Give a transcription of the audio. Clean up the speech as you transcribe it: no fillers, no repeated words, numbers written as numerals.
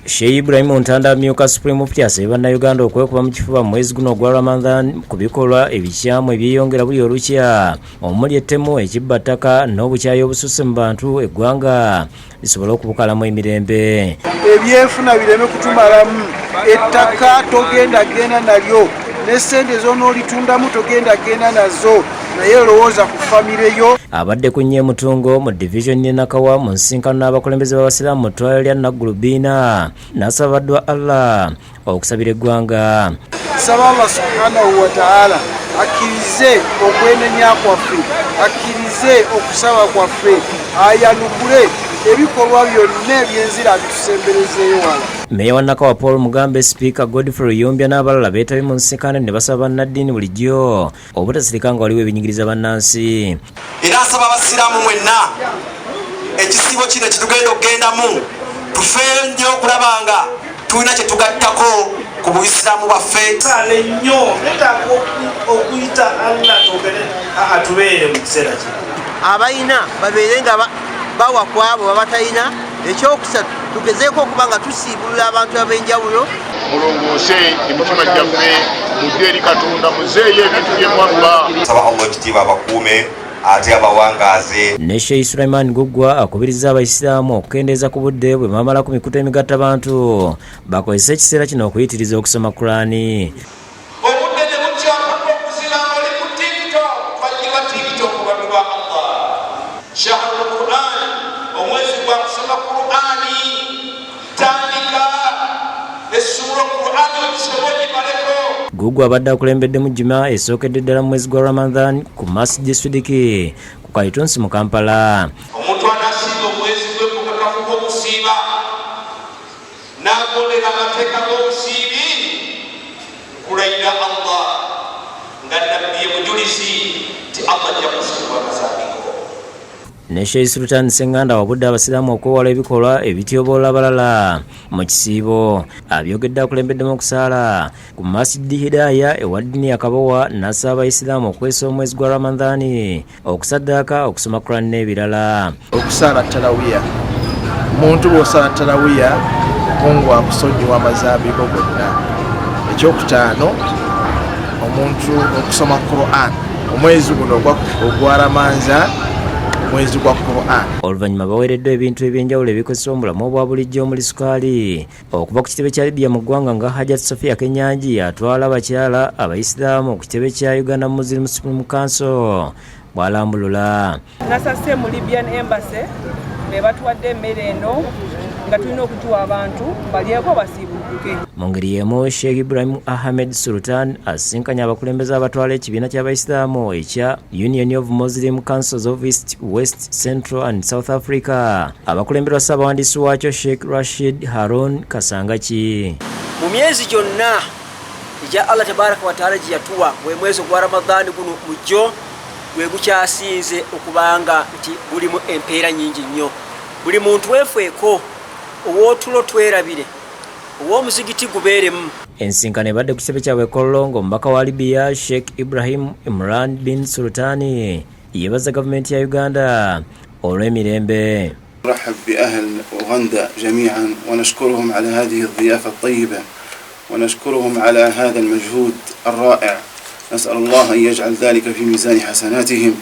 Sheik Ibrahim Ntanda Amyuka Supreme Mufti asaba Bannayuganda okwekuba mu kifuba mu mwezi guno ogwa Ramadan ku bikolwa ebikyamu ebyeyongera buli olukya omuli ettemu ekibba ttaka n'obukyayi obususse mu bantu eggwanga lisobole okubukalamu emirembe. Ebyenfuna bireme kutumalamu, ettaka togenda genda nalyo n'essente z'onoolitundamu togenda genda nazo naye lowooza ku famire yo. Abadde ku Abadde Mutungo mu division y'e Nakawa mu nsinkano n'abakulembeze b'abasiraamu mu Ttwale lya Naguru-Bbiina n'asabaddwa Allah okusabira eggwanga. Nsaba Allah subhanahu wa ta'ala akkirize okwenenya kwaffe, akkirize okusaba kwaffe, ayanukule ebikolwa byonna ebyenzira bitusemberezeeyo wala. Meya wa Nakawa Paul Mugambe, Speaker Godfrey Yombya n'abalala beetabye mu nsinkano ne basaba bannaddiini bulijjo obutasirika nga waliwo ebinyigiriza bannansi. Era asaba abasiraamu mwenna ekisibo kino kitugenda okugendamu tufeeyo nnyo okulaba nga tulina kye tugattako ku buyisiraamu bwaffe. Sale nnyo netaaga okuyita Allah atubeere mu kiseera kino. Abayina babeere nga bawa kwabo babatalina. Ekyokusatu tugezeeko okuba nga tusiibulula abantu ab'enjawulo. Mulongoose emitima gyaffe mudde eri Katonda muzeeyo ebintu by'emmwaluba. Saba Allah ekitiibwa abakuume ate abawangaaze. Ne Sheik Sulaiman Guggwa akubiriza abayisiraamu okukendeeza ku budde bwe bamala ku mikutu emigatta bantu bakozese ekiseera kino okuyitiriza okusoma Qur'ani. Obudde ne bukyapako okuzina oli ku TikTok twajjibwa TikTok bantu ba Allah. Shahrul Qur'an omwezi gwa kusoma Qur'ani tandika essura Qur'ani okisobole baleko. Guggwa abadde akulembedde mu juma esookedde ddala mu mwezi gwa Ramadan ku Masjid Sidiki ku Kaitunsi mu Kampala. Omuntu anasiiba omwezi gwe mukakafu g'okusiiba n'agondera amateeka g'obusiibi kulayira Allah nga nabbi mujulizi ti Allah ajja kusiiba amasaabiko. Ne Sheik Sultan Senganda wabudde abasiraamu okwewala ebikolwa ebityoboola abalala mu kisiibo. Abyogedde akulembeddemu okusaala ku Masjid Hidaya ewa ddiini ya Kabowa n'asaba abayisiraamu okwesa omwezi gwa Ramadani okusaddaaka okusoma Qur'an n'ebirala. Okusaala tarawiya, omuntu bw'osaala tarawiya Mungu akusonyiwa amazambigo gonna. Ekyokutaano omuntu okusoma Qur'an omwezi guno ogwa Ramadani mwezi gwa Qur'an. Oluvannyuma baweereddwa ebintu ebyenjawulo ebikozesa omulamu obwa bulijjo omuli sukaali okuva ku kitebe kya Libya mu ggwanga nga Hajat Sofia Kenyanji atwala abakyala abayisiraamu ku kitebe kya Uganda Muslim Supreme Council bw'alambulula. Nasase mu Libyan Embassy be batuwadde emmere eno nga tulina okutuwa abantu balyeko basiibulukuke. Mu ngeri y'emu Sheik Ibrahim Ahmed Sultan asinkanya abakulembeze abatwala ekibiina ky'abayisiraamu ekya Union of Muslim Councils of East, West, Central and South Africa. Abakulemberwa Ssaabawandiisi waakyo Sheik Rashid Harun Kasangaki. Mu myezi gyonna egya Allah tabaraka wa taala gye yatuwa bwe mwezi gwa Ramadani guno mujjo gwe gukyasinze okubanga nti bulimu empeera nnyingi nnyo. Buli muntu weefeeko ow'otulo twerabire ow'omuzigiti gubeeremu. Ensinkano ebadde ku kitebe kyabwe Kolongo omubaka wa Libya Sheik Ibrahim Imran bin Sultani yeebaza gavumenti ya Uganda olw'emirembe. نرحب بأهل أوغندا جميعا ونشكرهم على هذه الضيافة الطيبة ونشكرهم على هذا المجهود الرائع. نسأل الله أن يجعل ذلك في ميزان حسناتهم